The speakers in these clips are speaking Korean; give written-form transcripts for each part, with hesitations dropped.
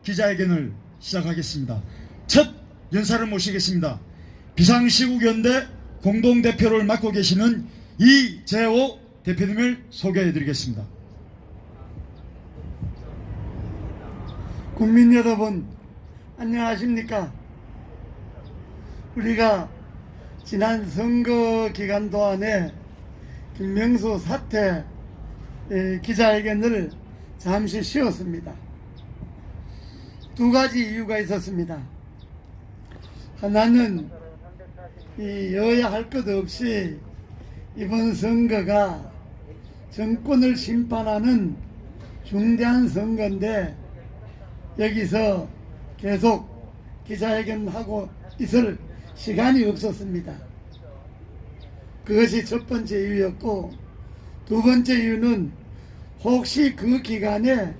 기자회견을 시작하겠습니다. 첫 연사를 모시겠습니다. 비상시국연대 공동대표를 맡고 계시는 이재호 대표님을 소개해드리겠습니다. 국민 여러분, 안녕하십니까? 우리가 지난 선거 기간 동안에 김명수 사태 기자회견을 잠시 쉬었습니다. 두 가지 이유가 있었습니다. 하나는 이 여야 할 것 없이 이번 선거가 정권을 심판하는 중대한 선거인데 여기서 계속 기자회견하고 있을 시간이 없었습니다. 그것이 첫 번째 이유였고, 두 번째 이유는 혹시 그 기간에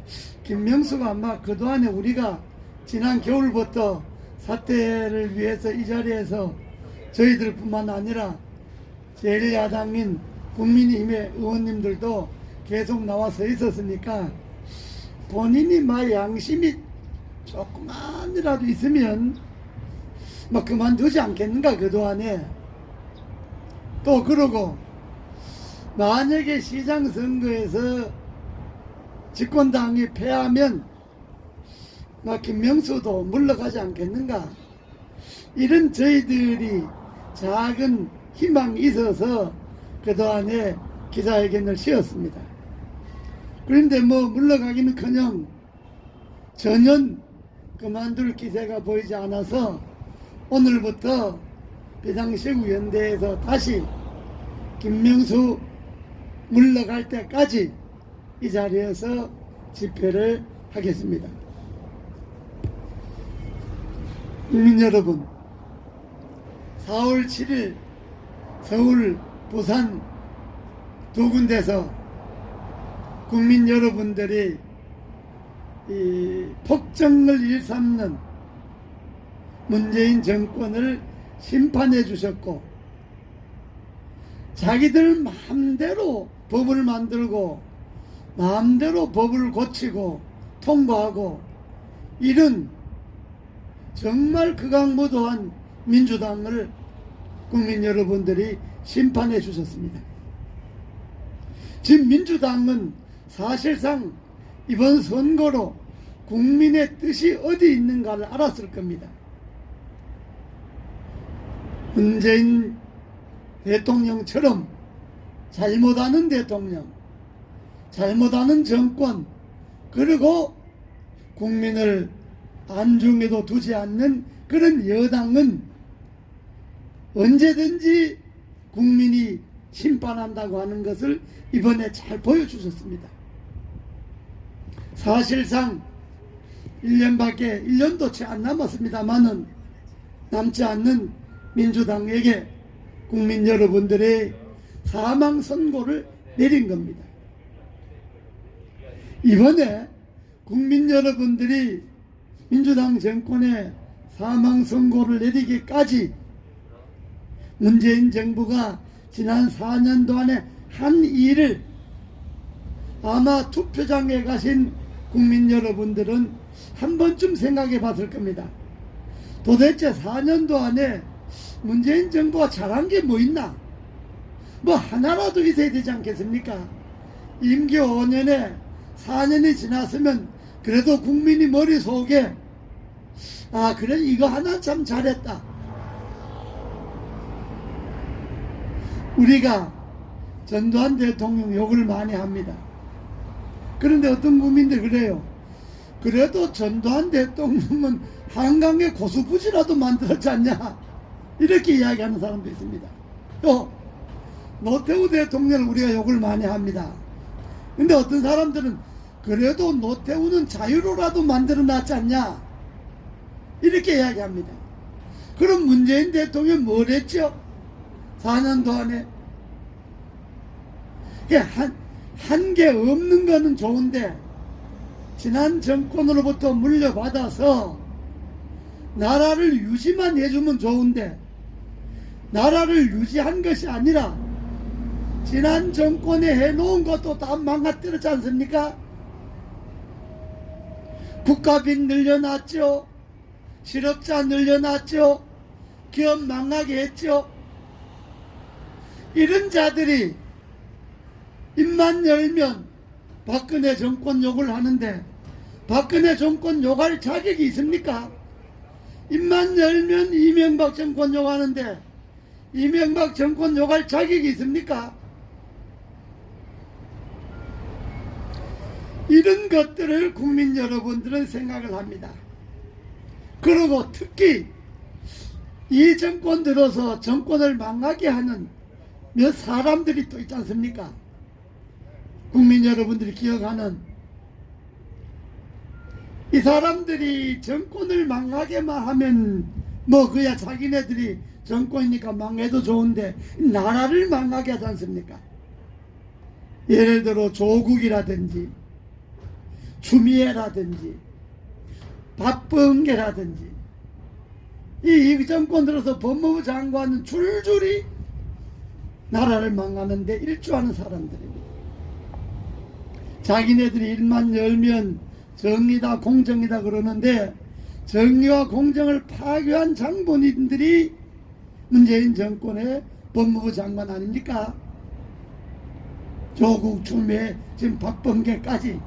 김명수가 아마 그동안에 우리가 지난 겨울부터 사태를 위해서 이 자리에서 저희들뿐만 아니라 제1야당인 국민의힘의 의원님들도 계속 나와서 있었으니까 본인이 막 양심이 조금만이라도 있으면 막 그만두지 않겠는가. 그동안에 또 그러고 만약에 시장 선거에서 집권당이 패하면 막 김명수도 물러가지 않겠는가. 이런 저희들이 작은 희망이 있어서 그동안에 기자회견을 쉬었습니다. 그런데 뭐 물러가기는커녕 전혀 그만둘 기세가 보이지 않아서 오늘부터 비상시국연대에서 다시 김명수 물러갈 때까지 이 자리에서 집회를 하겠습니다. 국민 여러분, 4월 7일 서울, 부산 두 군데서 국민 여러분들이 이 폭정을 일삼는 문재인 정권을 심판해 주셨고, 자기들 마음대로 법을 만들고 마음대로 법을 고치고 통과하고 이런 정말 극악무도한 민주당을 국민 여러분들이 심판해 주셨습니다. 지금 민주당은 사실상 이번 선거로 국민의 뜻이 어디 있는가를 알았을 겁니다. 문재인 대통령처럼 잘못하는 대통령, 잘못하는 정권, 그리고 국민을 안중에도 두지 않는 그런 여당은 언제든지 국민이 심판한다고 하는 것을 이번에 잘 보여주셨습니다. 사실상 1년도 채 안 남았습니다만은 남지 않는 민주당에게 국민 여러분들의 사망 선고를 내린 겁니다. 이번에 국민 여러분들이 민주당 정권에 사망 선고를 내리기까지 문재인 정부가 지난 4년 동안에 한 일을 아마 투표장에 가신 국민 여러분들은 한 번쯤 생각해 봤을 겁니다. 도대체 4년 동안에 문재인 정부가 잘한 게 뭐 있나? 뭐 하나라도 있어야 되지 않겠습니까? 임기 5년에 4년이 지났으면 그래도 국민이 머릿속에 아 그래 이거 하나 참 잘했다. 우리가 전두환 대통령 욕을 많이 합니다. 그런데 어떤 국민들 그래요. 그래도 전두환 대통령은 한강에 고수부지라도 만들었지 않냐, 이렇게 이야기하는 사람도 있습니다. 또 노태우 대통령을 우리가 욕을 많이 합니다. 근데 어떤 사람들은 그래도 노태우는 자유로라도 만들어 놨지 않냐, 이렇게 이야기합니다. 그럼 문재인 대통령 뭘 했죠? 4년 동안에 한 게 없는 거는 좋은데 지난 정권으로부터 물려받아서 나라를 유지만 해주면 좋은데 나라를 유지한 것이 아니라 지난 정권에 해놓은 것도 다 망가뜨렸지 않습니까? 국가빈 늘려놨죠. 실업자 늘려놨죠. 기업 망하게 했죠. 이런 자들이 입만 열면 박근혜 정권 욕을 하는데 박근혜 정권 욕할 자격이 있습니까? 입만 열면 이명박 정권 욕하는데 이명박 정권 욕할 자격이 있습니까? 이런 것들을 국민 여러분들은 생각을 합니다. 그리고 특히 이 정권 들어서 정권을 망하게 하는 몇 사람들이 또 있지 않습니까? 국민 여러분들이 기억하는 이 사람들이 정권을 망하게만 하면 뭐 그야 자기네들이 정권이니까 망해도 좋은데 나라를 망하게 하지 않습니까? 예를 들어 조국이라든지 추미애라든지 박범계라든지 이 정권 들어서 법무부 장관은 줄줄이 나라를 망하는데 일조하는 사람들입니다. 자기네들이 일만 열면 정의다 공정이다 그러는데 정의와 공정을 파괴한 장본인들이 문재인 정권의 법무부 장관 아닙니까? 조국, 추미애, 지금 박범계까지.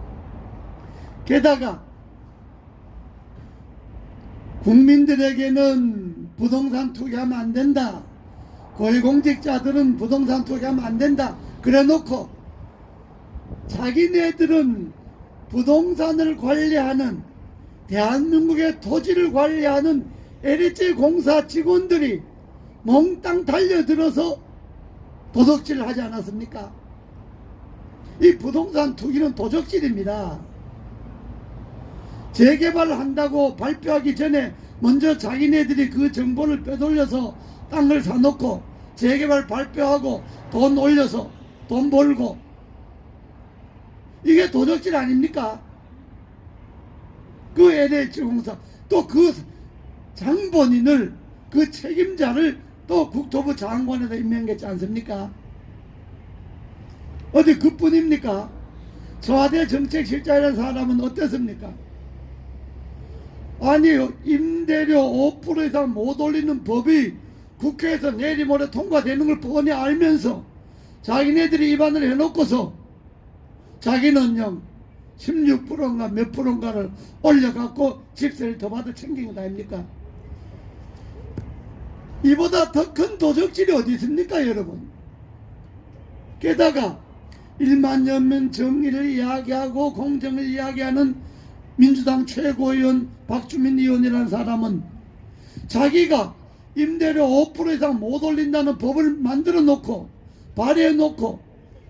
게다가 국민들에게는 부동산 투기하면 안 된다. 고위공직자들은 부동산 투기하면 안 된다. 그래 놓고 자기네들은 부동산을 관리하는 대한민국의 토지를 관리하는 LH 공사 직원들이 몽땅 달려들어서 도둑질을 하지 않았습니까? 이 부동산 투기는 도적질입니다. 재개발을 한다고 발표하기 전에 먼저 자기네들이 그 정보를 빼돌려서 땅을 사놓고 재개발 발표하고 돈 올려서 돈 벌고 이게 도적질 아닙니까? 그 LH공사 또 그 장본인을 그 책임자를 또 국토부 장관에다 임명했지 않습니까? 어디 그뿐입니까? 청와대 정책실장이라는 사람은 어땠습니까? 아니 임대료 5% 이상 못 올리는 법이 국회에서 내일 모레 통과되는 걸 뻔히 알면서 자기네들이 입안을 해놓고서 자기는요 16%인가 몇 프로인가를 올려갖고 집세를 더 받아 챙긴 것 아닙니까? 이보다 더 큰 도적질이 어디 있습니까 여러분? 게다가 1만 년면 정의를 이야기하고 공정을 이야기하는 민주당 최고위원 박주민 의원이라는 사람은 자기가 임대료 5% 이상 못 올린다는 법을 만들어 놓고 발의해 놓고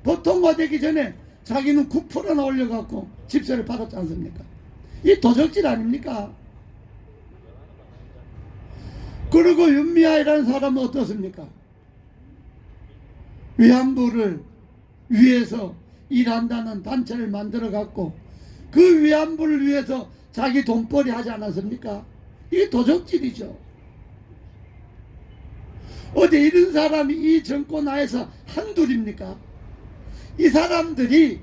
법 통과되기 전에 자기는 9%나 올려갖고 집세를 받았지 않습니까? 이 도적질 아닙니까? 그리고 윤미아이라는 사람은 어떻습니까? 위안부를 위해서 일한다는 단체를 만들어 갖고 그 위안부를 위해서 자기 돈벌이 하지 않았습니까? 이게 도적질이죠. 어디 이런 사람이 이 정권 하에서 한둘입니까? 이 사람들이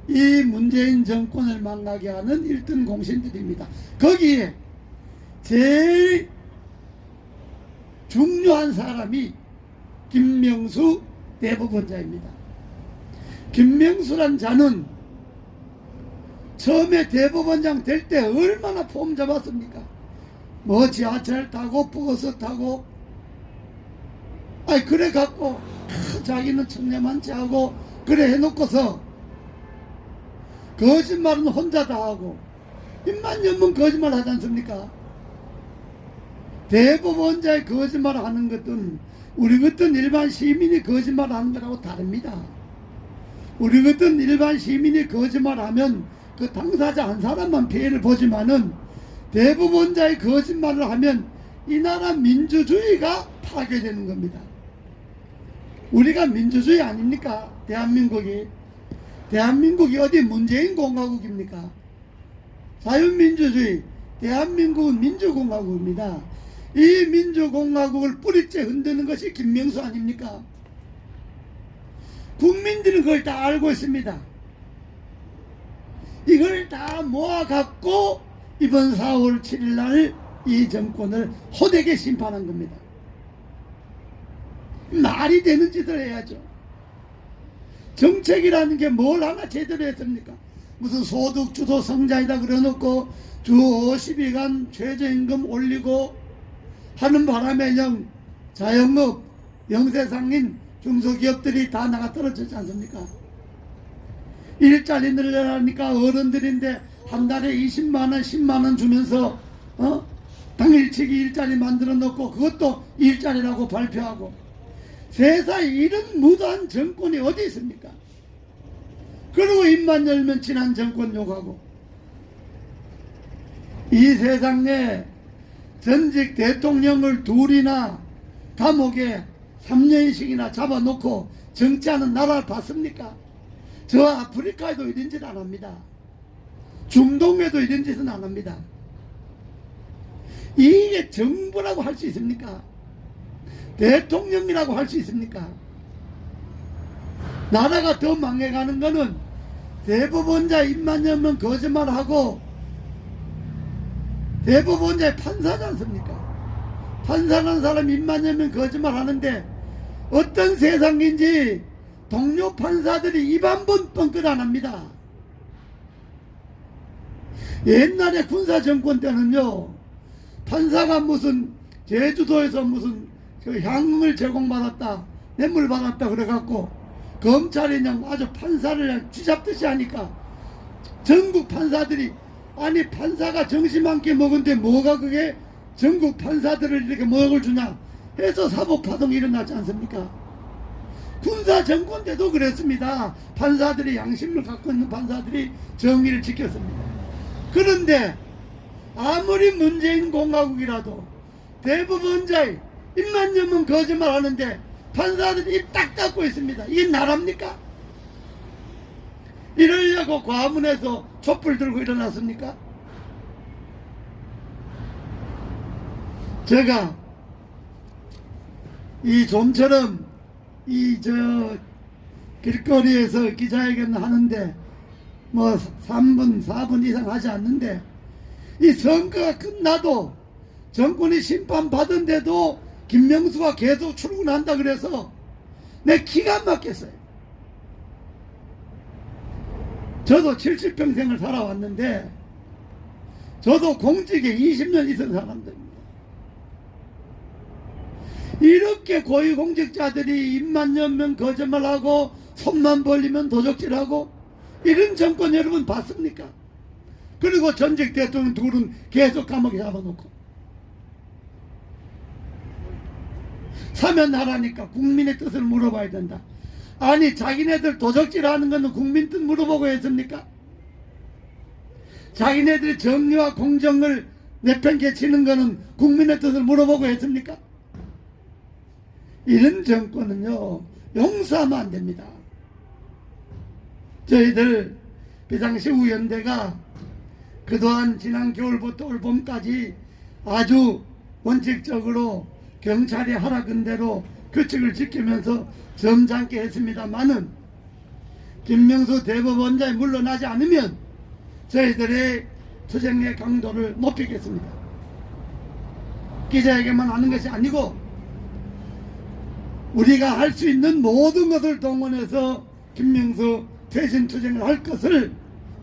이 문재인 정권을 망하게 하는 1등 공신들입니다. 거기에 제일 중요한 사람이 김명수 대법원장입니다. 김명수란 자는 처음에 대법원장 될 때 얼마나 폼 잡았습니까? 뭐 지하철 타고 버스 타고 그래 갖고 자기는 청렴한체하고 그래 해놓고서 거짓말은 혼자 다 하고 입만 열면 거짓말 하지 않습니까? 대법원자의 거짓말 하는 것은 우리 같은 일반 시민이 거짓말 하는 거라고 다릅니다. 우리 같은 일반 시민이 거짓말하면 그 당사자 한 사람만 피해를 보지만은 대법원자의 거짓말을 하면 이 나라 민주주의가 파괴되는 겁니다. 우리가 민주주의 아닙니까? 대한민국이 어디 문재인 공화국입니까? 자유민주주의 대한민국은 민주공화국입니다. 이 민주공화국을 뿌리째 흔드는 것이 김명수 아닙니까? 국민들은 그걸 다 알고 있습니다. 이걸 다 모아갖고 이번 4월 7일 날 이 정권을 호되게 심판한 겁니다. 말이 되는 짓을 해야죠. 정책이라는 게 뭘 하나 제대로 했습니까? 무슨 소득주도 성장이다 그래놓고 주 50일간 최저임금 올리고 하는 바람에 자영업, 영세상인 중소기업들이 다 나가 떨어졌지 않습니까? 일자리 늘려라니까 어른들인데 한 달에 20만원, 10만원 주면서 당일치기 일자리 만들어 놓고 그것도 일자리라고 발표하고 세상에 이런 무도한 정권이 어디 있습니까? 그리고 입만 열면 지난 정권 욕하고 이 세상에 전직 대통령을 둘이나 감옥에 3년씩이나 잡아놓고 정치하는 나라를 봤습니까? 저 아프리카에도 이런 짓 안 합니다. 중동에도 이런 짓은 안 합니다. 이게 정부라고 할 수 있습니까? 대통령이라고 할 수 있습니까? 나라가 더 망해가는 거는 대법원자 입만 열면 거짓말하고 대법원자의 판사지 않습니까? 판사라는 사람 입만 열면 거짓말하는데 어떤 세상인지 동료 판사들이 입 한 번 뻥끗 안 합니다. 옛날에 군사정권 때는요 판사가 무슨 제주도에서 무슨 그 향을 제공받았다 뇌물 받았다 그래갖고 검찰이 그냥 아주 판사를 그냥 쥐잡듯이 하니까 전국 판사들이 아니 판사가 정신만게 먹은데 뭐가 그게 전국 판사들을 이렇게 먹을 주냐 해서 사법파동이 일어나지 않습니까? 군사정권 때도 그랬습니다. 판사들이 양심을 갖고 있는 판사들이 정의를 지켰습니다. 그런데 아무리 문재인 공화국이라도 대법원자의 입만 열면 거짓말 하는데 판사들이 입 딱 닫고 있습니다. 이게 나라입니까? 이러려고 과문에서 촛불 들고 일어났습니까? 제가 이 좀처럼 길거리에서 기자회견 하는데 뭐 3분 4분 이상 하지 않는데 이 선거가 끝나도 정권이 심판받은데도 김명수가 계속 출근한다 그래서 내 기가 막혔어요. 저도 70평생을 살아왔는데 저도 공직에 20년 있은 사람들입니다. 이렇게 고위공직자들이 입만 열면 거짓말하고 손만 벌리면 도적질하고 이런 정권 여러분 봤습니까? 그리고 전직 대통령 둘은 계속 감옥에 잡아놓고 사면하라니까 국민의 뜻을 물어봐야 된다. 아니 자기네들 도적질하는 거는 국민 뜻 물어보고 했습니까? 자기네들이 정의와 공정을 내팽개치는 거는 국민의 뜻을 물어보고 했습니까? 이런 정권은요 용서하면 안 됩니다. 저희들 비상시국연대가 그동안 지난 겨울부터 올 봄까지 아주 원칙적으로 경찰이 하라는 대로 규칙을 지키면서 점잖게 했습니다마는 김명수 대법원장이 물러나지 않으면 저희들의 투쟁의 강도를 높이겠습니다. 기자에게만 하는 것이 아니고 우리가 할 수 있는 모든 것을 동원해서 김명수 퇴진 투쟁을 할 것을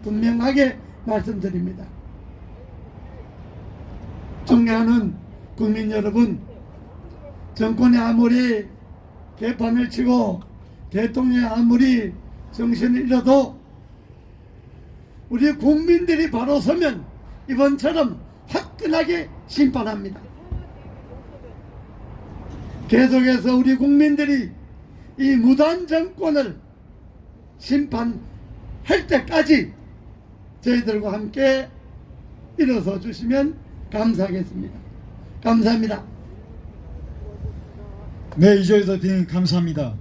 분명하게 말씀드립니다. 존경하는 국민 여러분, 정권이 아무리 개판을 치고 대통령이 아무리 정신을 잃어도 우리 국민들이 바로 서면 이번처럼 화끈하게 심판합니다. 계속해서 우리 국민들이 이 무단 정권을 심판할 때까지 저희들과 함께 일어서 주시면 감사하겠습니다. 감사합니다. 네, 이조희 대표님 감사합니다.